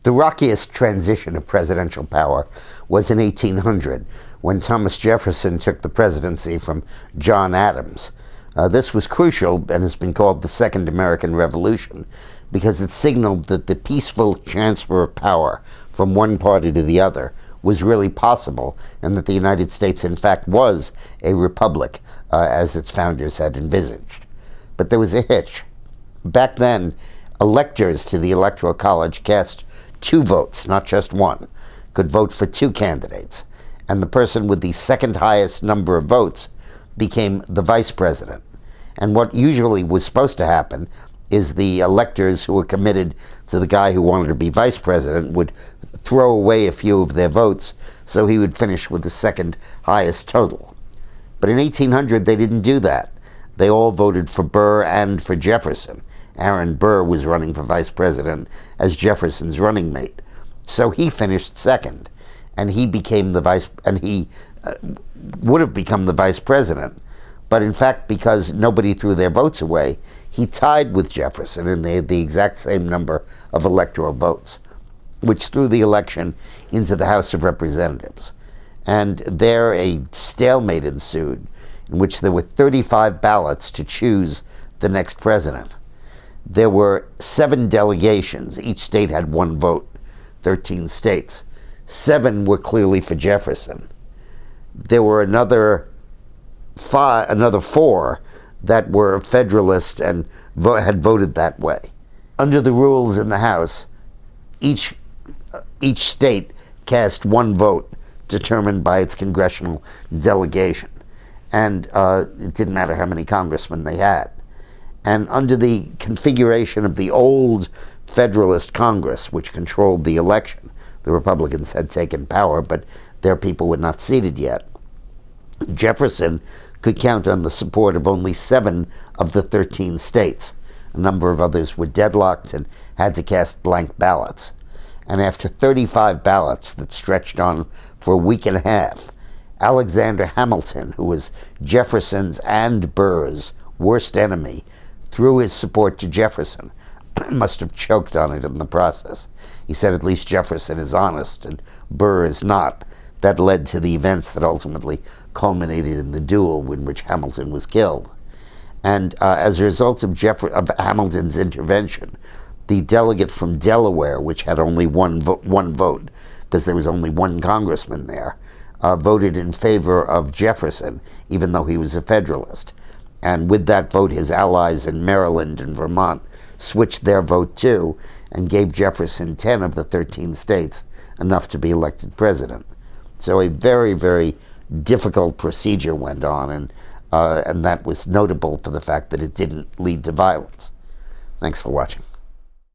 The rockiest transition of presidential power was in 1800, when Thomas Jefferson took the presidency from John Adams. This was crucial and has been called the Second American Revolution because it signaled that the peaceful transfer of power from one party to the other was really possible, and that the United States, in fact, was a republic, as its founders had envisaged. But there was a hitch. Back then, electors to the Electoral College cast 2 votes, not just one, could vote for 2 candidates, and the person with the second highest number of votes became the vice president. And what usually was supposed to happen is the electors who were committed to the guy who wanted to be vice president would throw away a few of their votes so he would finish with the second highest total. But in 1800, they didn't do that. They all voted for Burr and for Jefferson. Aaron Burr was running for vice president as Jefferson's running mate. So he finished second, and he became the would have become the vice president. But in fact, because nobody threw their votes away, he tied with Jefferson, and they had the exact same number of electoral votes, which threw the election into the House of Representatives. And there a stalemate ensued, in which there were 35 ballots to choose the next president. There were 7 delegations. Each state had 1 vote, 13 states. 7 were clearly for Jefferson. There were another 4 that were Federalists and had voted that way. Under the rules in the House, each state cast 1 vote determined by its congressional delegation. And it didn't matter how many congressmen they had. And under the configuration of the old Federalist Congress, which controlled the election, the Republicans had taken power, but their people were not seated yet. Jefferson could count on the support of only 7 of the 13 states. A number of others were deadlocked and had to cast blank ballots. And after 35 ballots that stretched on for a week and a half, Alexander Hamilton, who was Jefferson's and Burr's worst enemy, threw his support to Jefferson. Must have choked on it in the process. He said, at least Jefferson is honest and Burr is not. That led to the events that ultimately culminated in the duel in which Hamilton was killed. And as a result of Hamilton's intervention, the delegate from Delaware, which had only one vote, because there was only 1 congressman there, voted in favor of Jefferson, even though he was a Federalist. And with that vote, his allies in Maryland and Vermont switched their vote too, and gave Jefferson 10 of the 13 states, enough to be elected president. So a very, very difficult procedure went on, and that was notable for the fact that it didn't lead to violence. Thanks for watching.